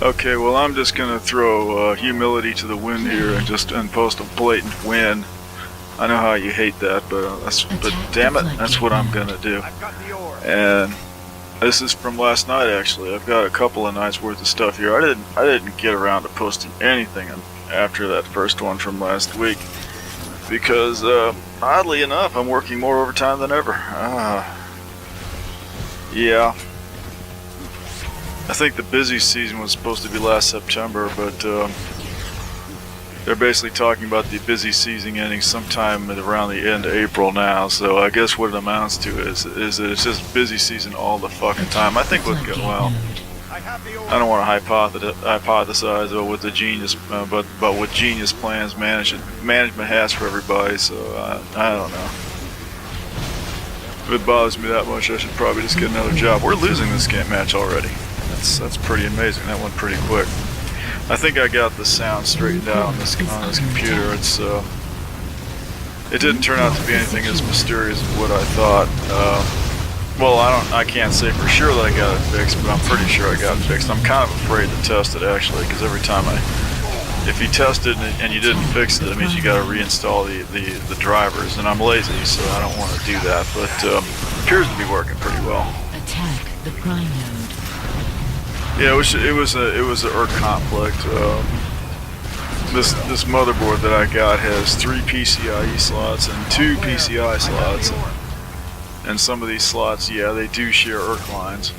Okay, well I'm just gonna throw humility to the wind here and post a blatant win. I know how you hate that, but damn it, that's what I'm gonna do. And this is from last night actually. I've got a couple of nights worth of stuff here. I didn't get around to posting anything after that first one from last week because oddly enough I'm working more overtime than ever. Yeah. I think the busy season was supposed to be last September, but they're basically talking about the busy season ending sometime at around the end of April now. So I guess what it amounts to is that it's just busy season all the fucking time. I think what's going well. I don't want to hypothesize about what the genius, but what genius plans management has for everybody. So I don't know. If it bothers me that much, I should probably just get another job. We're losing this game match already. That's pretty amazing. That went pretty quick. I think I got the sound straightened out on this computer. It didn't turn out to be anything as mysterious as what I thought. Well, I can't say for sure that I got it fixed, but I'm pretty sure I got it fixed. I'm kind of afraid to test it actually, because every time if you test it and you didn't fix it, that means you got to reinstall the drivers, and I'm lazy, so I don't want to do that. But it appears to be working pretty well. Attack the prime node. Yeah, it was an ERC conflict. This motherboard that I got has 3 PCIe slots and 2 PCI slots, and some of these slots, yeah, they do share ERC lines.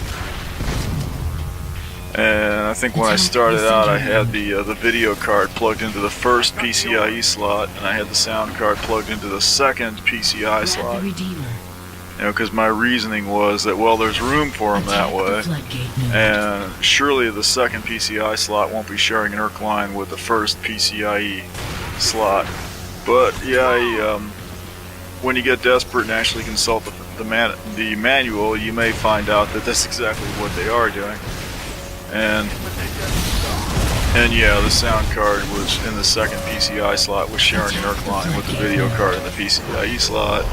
And I think when I started out, I had the video card plugged into the first PCIe slot, and I had the sound card plugged into the second PCI slot. You know, because my reasoning was that, well, there's room for them that way, and surely the second PCI slot won't be sharing an ERC line with the first PCIe slot. But yeah, when you get desperate and actually consult the manual, you may find out that that's exactly what they are doing. And yeah, the sound card was in the second PCI slot, was sharing an ERC line with the video card in the PCIe slot.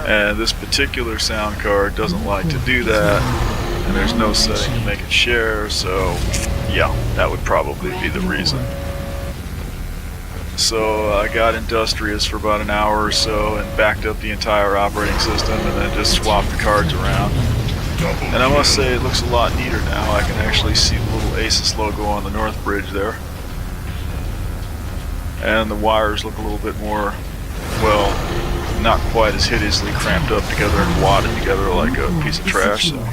And this particular sound card doesn't like to do that, and there's no setting to make it share, so yeah, that would probably be the reason. So I got industrious for about an hour or so and backed up the entire operating system and then just swapped the cards around. And I must say it looks a lot neater now. I can actually see the little ASUS logo on the north bridge there. And the wires look a little bit more, well, not quite as hideously cramped up together and wadded together like a piece of trash, so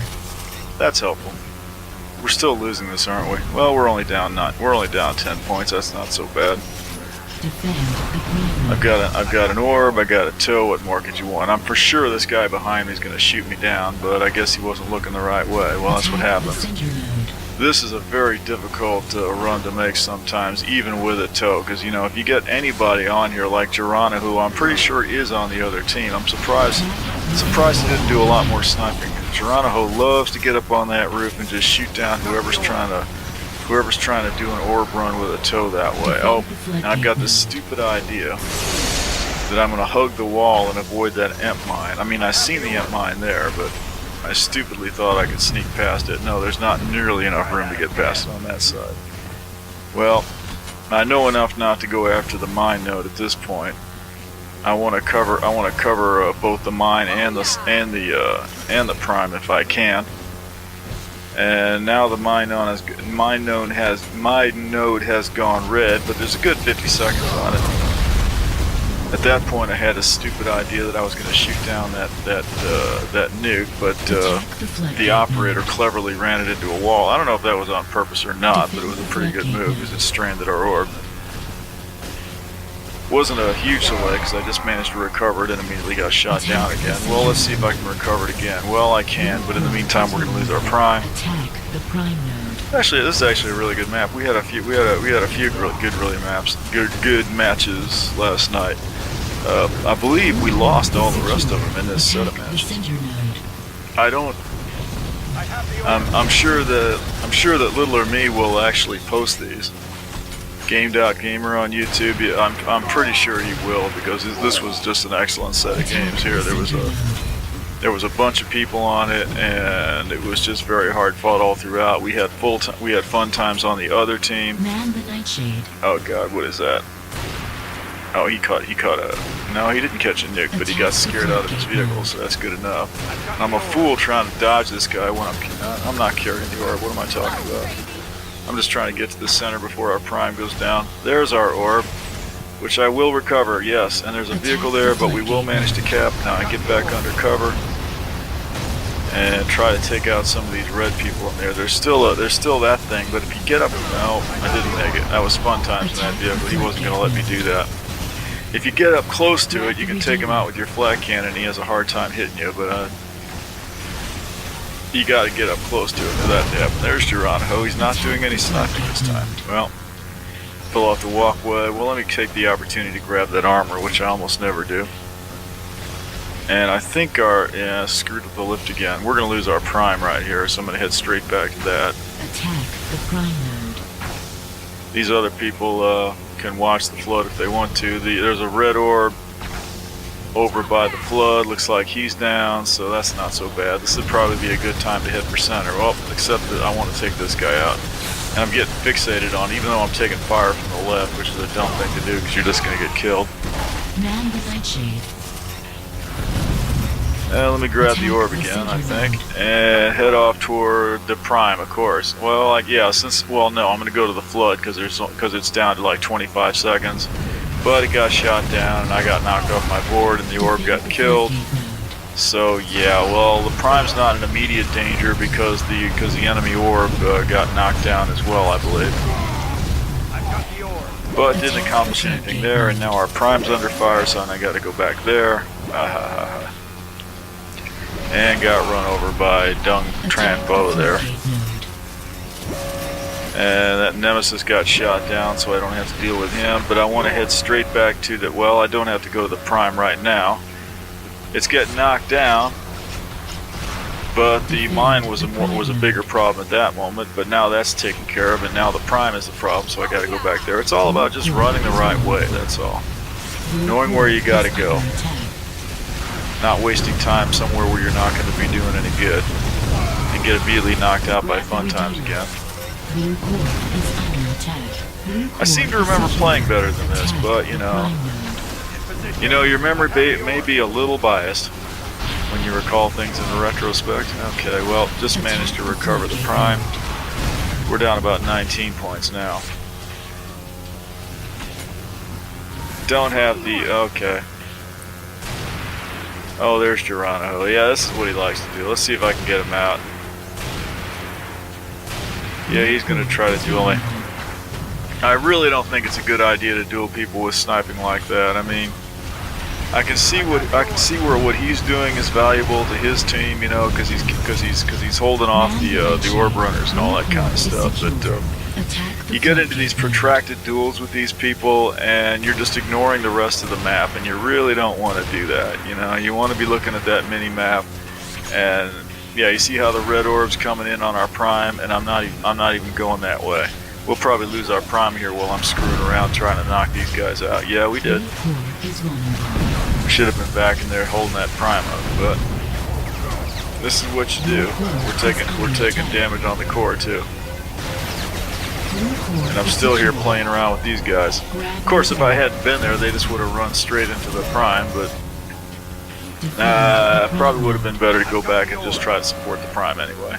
that's helpful. We're still losing this, aren't we? Well, we're only down 10 points. That's not so bad. I've got an orb, I got a tow. What more could you want? I'm for sure this guy behind me is going to shoot me down, but I guess he wasn't looking the right way. Well, that's what happens. This is a very difficult run to make sometimes, even with a tow, because, you know, if you get anybody on here like Girana, who I'm pretty sure is on the other team, I'm surprised he didn't do a lot more sniping. Girana loves to get up on that roof and just shoot down whoever's trying to do an orb run with a tow that way. Oh, and I've got this stupid idea that I'm going to hug the wall and avoid that EMP mine. I mean, I seen the EMP mine there, but I stupidly thought I could sneak past it. No, there's not nearly enough room to get past it on that side. Well, I know enough not to go after the mine node at this point. I want to cover both the mine and the prime if I can. And now the my node has gone red, but there's a good 50 seconds on it. At that point, I had a stupid idea that I was going to shoot down that nuke, but the operator cleverly ran it into a wall. I don't know if that was on purpose or not, but it was a pretty good move because it stranded our orb. Wasn't a huge delay because I just managed to recover it and immediately got shot down again. Well, let's see if I can recover it again. Well, I can, but in the meantime, we're going to lose our prime. Actually, this is actually a really good map. We had a few good matches last night. I believe we lost all the rest of them in this set of matches. I'm sure that Little or Me will actually post these. Gamed.Gamer on YouTube. Yeah, I'm pretty sure he will, because this was just an excellent set of games here. There was a bunch of people on it, and it was just very hard fought all throughout. We had fun times on the other team. Man the nightshade. Oh God, what is that? Oh, he caught a. No, he didn't catch a nuke, but he got scared out of his vehicle, so that's good enough. I'm a fool trying to dodge this guy when I'm not carrying the orb. What am I talking about? I'm just trying to get to the center before our prime goes down. There's our orb, which I will recover, yes. And there's a vehicle there, but we will manage to cap. Now I get back under cover and try to take out some of these red people in there. There's still that thing, but if you get up, no, I didn't make it. That was fun times in that vehicle. He wasn't going to let me do that. If you get up close to it, you can take him out with your flat cannon. He has a hard time hitting you, but you got to get up close to it for that to happen. There's Geronimo. He's not doing any sniping this time. Well, fell off the walkway. Well, let me take the opportunity to grab that armor, which I almost never do. And I think screwed with the lift again. We're going to lose our prime right here, so I'm going to head straight back to that. Attack the prime node. These other people can watch the flood if they want to. There's a red orb over by the flood. Looks like he's down, so that's not so bad. This would probably be a good time to head for center. Well, except that I want to take this guy out. And I'm getting fixated on, even though I'm taking fire from the left, which is a dumb thing to do because you're just going to get killed. Man the nightshade. Let me grab the orb again, I think, and head off toward the prime, of course. Well, no, I'm going to go to the flood because it's down to like 25 seconds. But it got shot down, and I got knocked off my board, and the orb got killed. So yeah, well, the prime's not in immediate danger because the enemy orb got knocked down as well, I believe. But didn't accomplish anything there, and now our prime's under fire, so I got to go back there. And got run over by Dung Tranbo there. And that Nemesis got shot down, so I don't have to deal with him. But I want to head straight back to the. Well, I don't have to go to the prime right now. It's getting knocked down, but the mine was a bigger problem at that moment. But now that's taken care of, and now the prime is the problem. So I got to go back there. It's all about just running the right way. That's all. Knowing where you got to go. Not wasting time somewhere where you're not going to be doing any good, and get immediately knocked out by fun times again. I seem to remember playing better than this, but you know, your memory may be a little biased when you recall things in retrospect. Okay, well, just managed to recover the prime. We're down about 19 points now. Don't have the okay. Oh, there's Geronimo. Yeah, this is what he likes to do. Let's see if I can get him out. Yeah, he's going to try to duel me. I really don't think it's a good idea to duel people with sniping like that. I mean, I can see where what he's doing is valuable to his team, you know, because he's holding off the orb runners and all that kind of stuff. But you get into these protracted duels with these people, and you're just ignoring the rest of the map, and you really don't want to do that. You know, you want to be looking at that mini map, and yeah, you see how the red orb's coming in on our prime, and I'm not even going that way. We'll probably lose our prime here while I'm screwing around trying to knock these guys out. Yeah, we did. We should have been back in there holding that prime up, but this is what you do. We're taking damage on the core too. And I'm still here playing around with these guys. Of course, if I hadn't been there, they just would have run straight into the prime, but probably would have been better to go back and just try to support the prime anyway.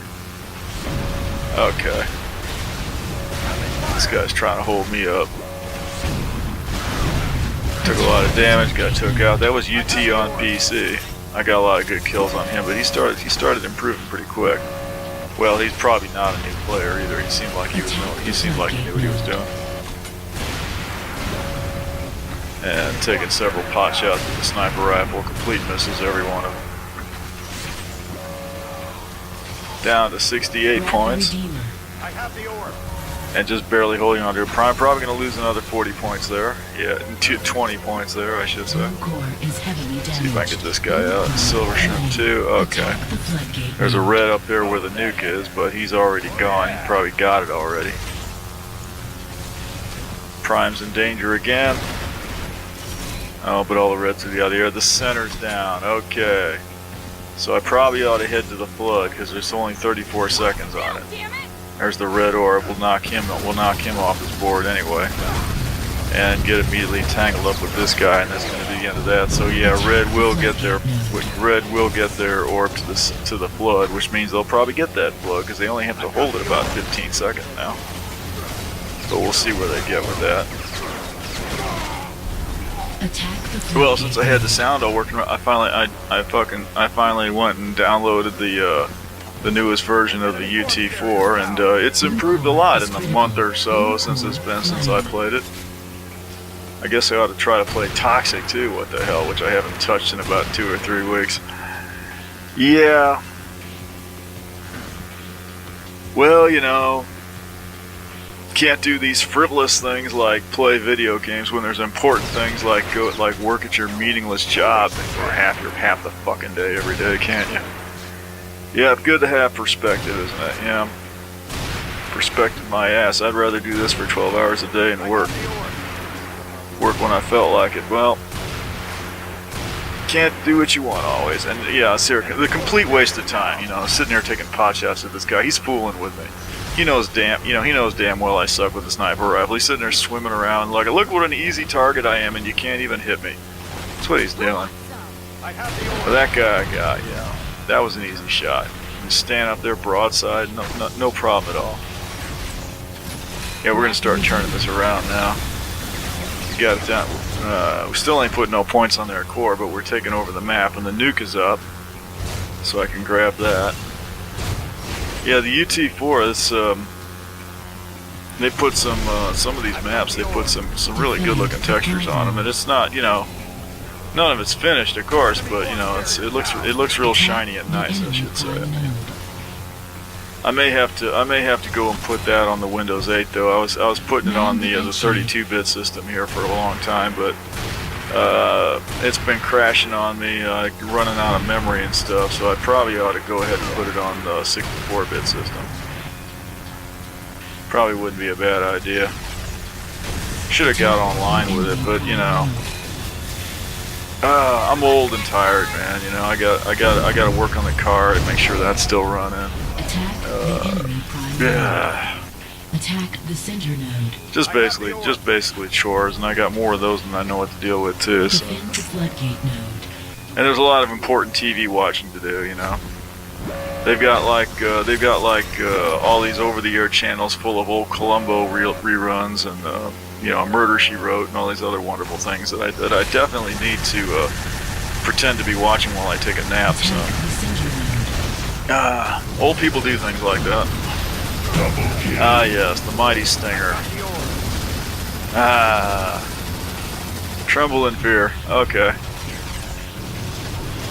Okay. This guy's trying to hold me up. Took a lot of damage, got took out. That was UT on PC. I got a lot of good kills on him, but he started improving pretty quick. Well, he's probably not a new player either. He seemed like he knew what he was doing. And taking several pot shots with the sniper rifle, complete misses every one of them. Down to 68 points. I have the orb. And just barely holding on to it. Probably going to lose another 40 points there. Yeah, 20 points there, I should say. See if I can get this guy out. Silver Shrimp 2. Okay. There's a red up there where the nuke is, but he's already gone. He probably got it already. Prime's in danger again. Oh, but all the reds are out of the air. The center's down. Okay. So I probably ought to head to the flood because there's only 34 seconds on it. There's the red orb. We'll knock him off his board anyway, and get immediately tangled up with this guy, and that's going to be the end of that. So yeah, red will get their orb to the flood, which means they'll probably get that flood because they only have to hold it about 15 seconds now. So we'll see where they get with that. Well, since I had the sound all working, I finally went and downloaded the newest version of the UT4, and it's improved a lot in a month or so since I played it. I guess I ought to try to play Toxic too. What the hell? Which I haven't touched in about 2 or 3 weeks. Yeah. Well, you know, can't do these frivolous things like play video games when there's important things like work at your meaningless job for half the fucking day every day, can't you? Yeah, it's good to have perspective, isn't it? Yeah. Perspective my ass. I'd rather do this for 12 hours a day and work when I felt like it. Well, can't do what you want always. And yeah, seriously, the complete waste of time, you know, sitting there taking pot shots at this guy. He's fooling with me. He knows damn well I suck with a sniper rifle. He's sitting there swimming around like, look what an easy target I am, and you can't even hit me. That's what he's doing. But that guy I got, yeah, that was an easy shot. Just stand up there broadside, no problem at all. Yeah, we're gonna start turning this around now. We got it down. We still ain't putting no points on their core, but we're taking over the map, and the nuke is up, so I can grab that. Yeah, the UT4 is, they put some of these maps, they put some really good looking textures on them, and it's not, you know, none of it's finished, of course, but you know, it looks real shiny and nice, I should say. I may have to go and put that on the Windows 8 though. I was putting it on the 32-bit system here for a long time, but it's been crashing on me, running out of memory and stuff, so I probably ought to go ahead and put it on the 64-bit system. Probably wouldn't be a bad idea. Should have got online with it, but you know, I'm old and tired, man. You know, I got to work on the car and make sure that's still running. Yeah. Attack the center node. Just basically chores, and I got more of those than I know what to deal with too. So. Defend the floodgate node. And there's a lot of important TV watching to do, you know. They've got all these over-the-air channels full of old Columbo reruns and you know, Murder, She Wrote, and all these other wonderful things that I definitely need to pretend to be watching while I take a nap. So, old people do things like that. Ah, yes, the mighty Stinger. Ah, tremble in fear. Okay.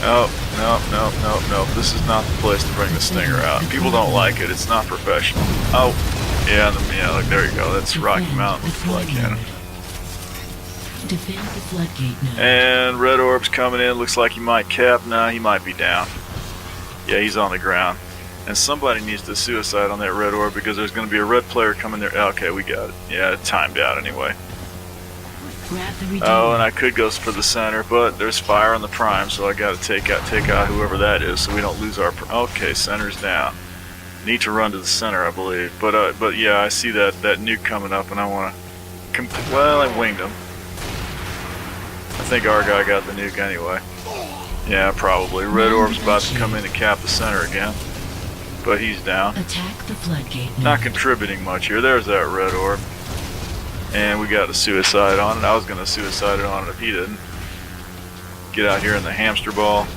Oh, no. This is not the place to bring the Stinger out. People don't like it. It's not professional. Oh, yeah, look, there you go. That's Rocky Mountain with the flood cannon. Defend the floodgate node. And red orb's coming in. Looks like he might cap. Nah, he might be down. Yeah, he's on the ground. And somebody needs to suicide on that red orb because there's going to be a red player coming there. Okay, we got it. Yeah, it timed out anyway. Oh, and I could go for the center, but there's fire on the prime, so I got to take out whoever that is, so we don't lose our. Okay, center's down. Need to run to the center, I believe. But yeah, I see that nuke coming up, and I want to. Well, I winged him. I think our guy got the nuke anyway. Yeah, probably. Red orb's about to come in and cap the center again, but he's down. Attack the floodgate node. Not contributing much here. There's that red orb. And we got a suicide on it. I was going to suicide it on it if he didn't. Get out here in the hamster ball.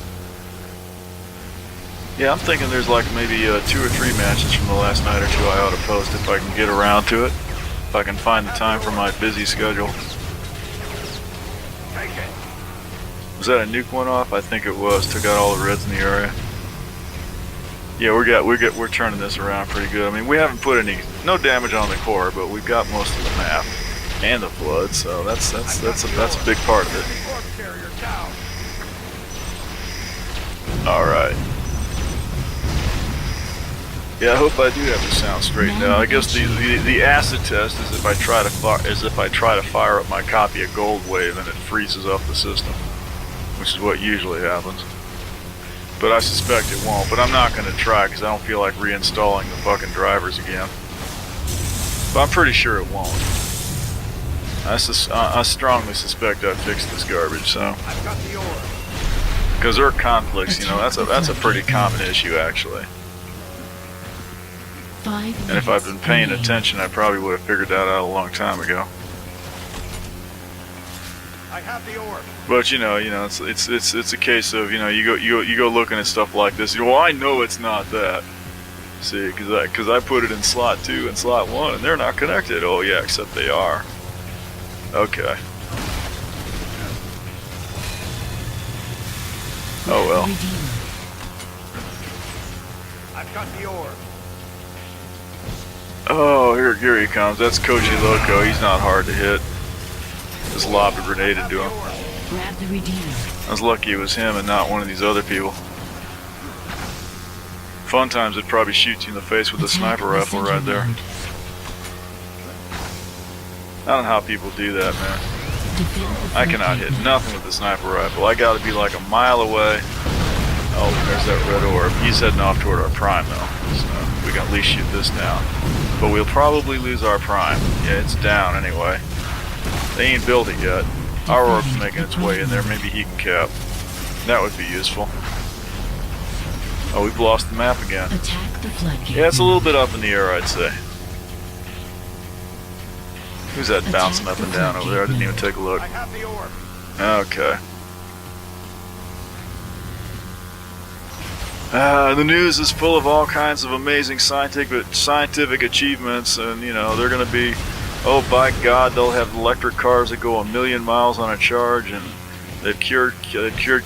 Yeah, I'm thinking there's like maybe 2 or 3 matches from the last night or two I ought to post if I can get around to it. If I can find the time for my busy schedule. Was that a nuke went off? I think it was. Took out all the reds in the area. Yeah, we're turning this around pretty good. I mean, we haven't put no damage on the core, but we've got most of the map and the flood, so that's a big part of it. All right. Yeah, I hope I do have the sound straightened out. I guess the acid test is if I try to fire up my copy of Gold Wave and it freezes up the system, which is what usually happens. But I suspect it won't. But I'm not going to try because I don't feel like reinstalling the fucking drivers again. But I'm pretty sure it won't. I strongly suspect I fixed this garbage, so. I've got the ore. Because there are conflicts, you know, that's a pretty common issue, actually. 5 And if I've been paying minutes attention, I probably would have figured that out a long time ago. I have the ore. But you know, it's a case of, you know, you go looking at stuff like this. You go, well, I know it's not that. See, because I put it in slot 2 and slot 1, and they're not connected. Oh yeah, except they are. Okay. Oh well. I've got the ore. Oh, here he comes. That's Koji Loco. He's not hard to hit. Just lobbed a grenade into him. Grab the Redeemer. I was lucky it was him and not one of these other people. Fun times, it probably shoots you in the face with a sniper rifle right there. I don't know how people do that, man. I cannot hit nothing with the sniper rifle. I gotta be like a mile away. Oh, there's that red orb. He's heading off toward our prime though, so we can at least shoot this down. But we'll probably lose our prime. Yeah, it's down anyway. They ain't built it yet. Our orb's making its way in there. Maybe he can cap. That would be useful. Oh, we've lost the map again. Attack the floodgate. Yeah, it's a little bit up in the air, I'd say. Who's that bouncing up and down over there? I didn't even take a look. I have the ore. Okay. The news is full of all kinds of amazing scientific achievements, and you know they're going to be, oh by God, they'll have electric cars that go 1,000,000 miles on a charge, and they've cured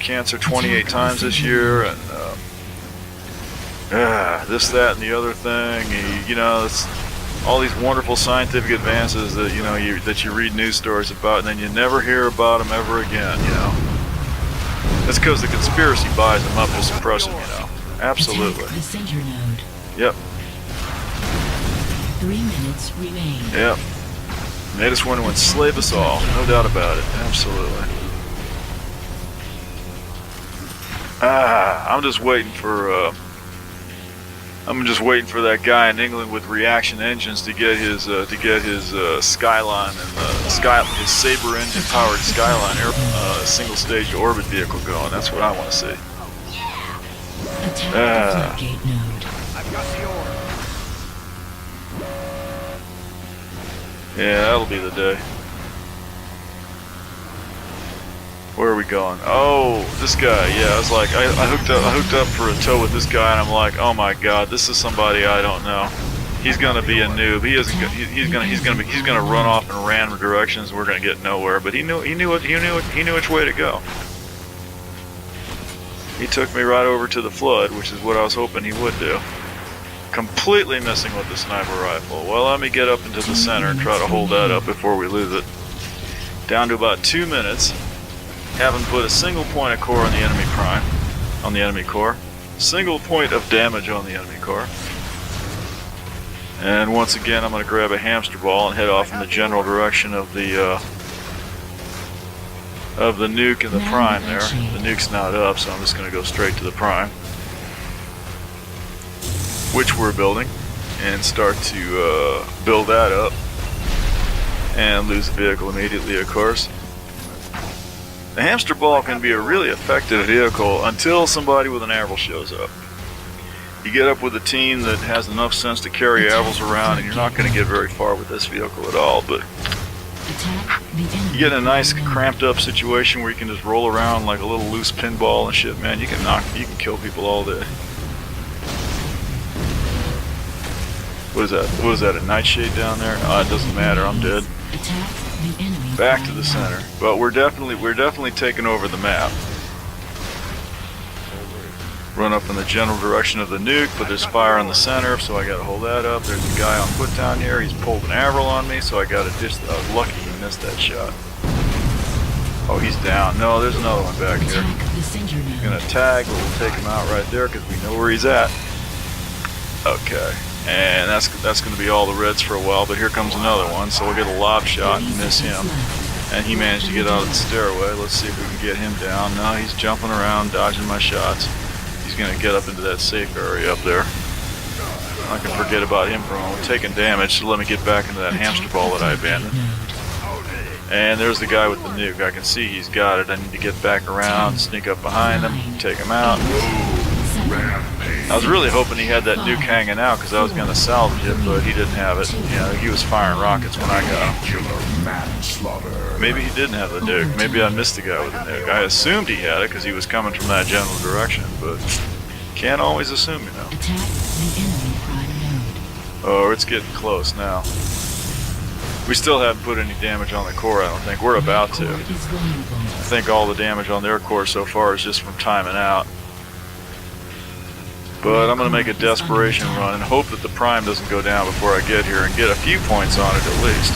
cancer 28 times this year, and this, that, and the other thing. You know, it's all these wonderful scientific advances that you read news stories about, and then you never hear about them ever again. You know, that's because the conspiracy buys them up to suppress them. You know. Absolutely. Attack the Cinder node. Yep. 3 minutes remain. Yep. They just want to enslave us all. No doubt about it. Absolutely. I'm just waiting for that guy in England with reaction engines to get his Skyline and his Sabre engine powered Skyline single stage orbit vehicle going. That's what I want to see. Attack the floodgate node. I've got the ore. Yeah, that'll be the day. Where are we going? Oh, this guy. Yeah, I was like, I hooked up for a tow with this guy, and I'm like, oh my God, this is somebody I don't know. He's gonna be a noob. He's gonna run off in random directions. We're gonna get nowhere. But he knew which way to go. He took me right over to the flood, which is what I was hoping he would do. Completely missing with the sniper rifle. Well, let me get up into the center and try to hold that up before we lose it. Down to about 2 minutes. Haven't put a single point of core on the enemy prime. On the enemy core. Single point of damage on the enemy core. And once again, I'm going to grab a hamster ball and head off in the general direction of the nuke and the prime there. The nuke's not up, so I'm just going to go straight to the prime, which we're building, and start to build that up and lose the vehicle immediately, of course. The hamster ball can be a really effective vehicle until somebody with an Avil shows up. You get up with a team that has enough sense to carry Avils around, and you're not going to get very far with this vehicle at all, but you get in a nice cramped up situation where you can just roll around like a little loose pinball and shit, man. You can kill people all day. What is that? What is that, a nightshade down there? Oh, it doesn't matter, I'm dead. Back to the center. But we're definitely taking over the map. Run up in the general direction of the nuke, but there's fire in the center, so I gotta hold that up. There's a guy on foot down here, he's pulled an Avil on me, so I gotta ditch. I was lucky he missed that shot. Oh, he's down. No, there's another one back here. He's gonna tag, but we'll take him out right there because we know where he's at. Okay. And that's going to be all the reds for a while, but here comes another one, so we'll get a lob shot and miss him. And he managed to get out of the stairway. Let's see if we can get him down. No, he's jumping around, dodging my shots. He's he's gonna get up into that safe area up there. I can forget about him for a moment. Taking damage, so let me get back into that hamster ball that I abandoned. And there's the guy with the nuke. I can see he's got it. I need to get back around, sneak up behind him, take him out. I was really hoping he had that nuke hanging out because I was going to salvage it, but he didn't have it. You know, he was firing rockets when I got him. Maybe he didn't have the nuke. Maybe I missed the guy with the nuke. I assumed he had it because he was coming from that general direction, but can't always assume, you know. Attack the enemy prime node. Oh, it's getting close now. We still haven't put any damage on the core, I don't think. We're about to. Core is vulnerable. I think all the damage on their core so far is just from timing out. But I'm going to make a desperation run and hope that the prime doesn't go down before I get here and get a few points on it at least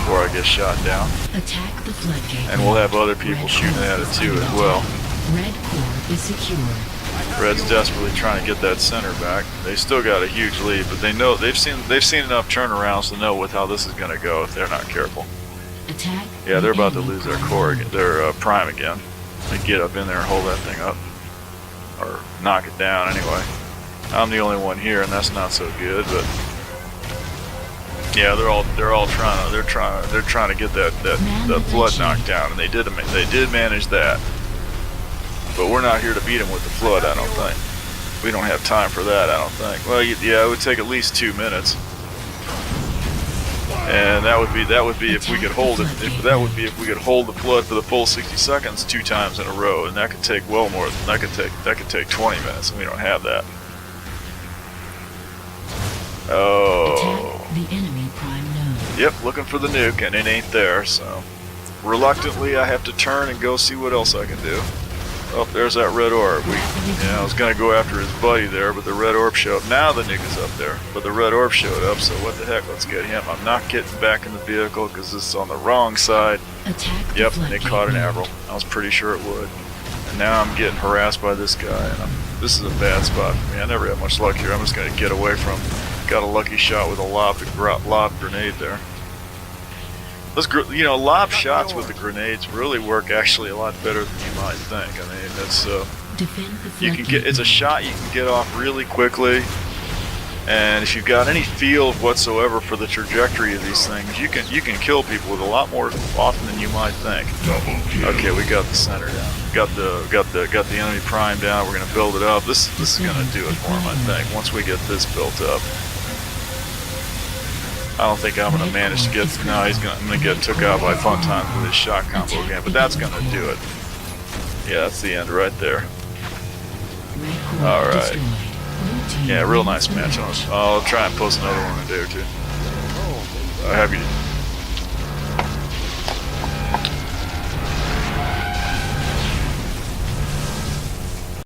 before I get shot down. Attack the floodgate. And we'll have other people shooting at it too as well. Red core is secure. Red's desperately trying to get that center back. They still got a huge lead, but they know they've seen enough turnarounds to know with how this is going to go if they're not careful. Attack. Yeah, they're about to lose their core, their prime again. They get up in there and hold that thing up, or knock it down anyway. I'm the only one here, and that's not so good. But yeah, they're all trying to get that flood knocked down, and they did manage that. But we're not here to beat them with the flood, I don't think. We don't have time for that, I don't think. Well, yeah, it would take at least 2 minutes. And that would be if we could hold it. If we could hold the flood for the full 60 seconds 2 times in a row, and that could take well more than that could take 20 minutes, and we don't have that. Oh. Attack the enemy prime node. Yep, looking for the nuke, and it ain't there. So reluctantly, I have to turn and go see what else I can do. Oh, there's that red orb. I was gonna go after his buddy there, but the red orb showed up. Now the nuke is up there, but the red orb showed up, so what the heck, let's get him. I'm not getting back in the vehicle because this is on the wrong side. Attack the Yep, and it floodgate caught an node. Averill. I was pretty sure it would. And now I'm getting harassed by this guy, and this is a bad spot for me. I never have much luck here. I'm just gonna get away from him. Got a lucky shot with a lob grenade there. Lob shots with the grenades really work actually a lot better than you might think. I mean, it's Defend the you can floodgate get it's a node. shot you can get off really quickly, and if you've got any feel whatsoever for the trajectory of these things, you can kill people with a lot more often than you might think. Okay, we got the center down. Got the enemy prime down. We're gonna build it up. This is gonna do it for him, I think. Once we get this built up. I don't think I'm gonna manage to get. No, I'm gonna get took out by Fun Times with his shot combo again, but that's gonna do it. Yeah, that's the end right there. Red core All right. destroyed. Blue team Yeah, real wins nice the match. match. I'll try and post another one in a day or two. Happy to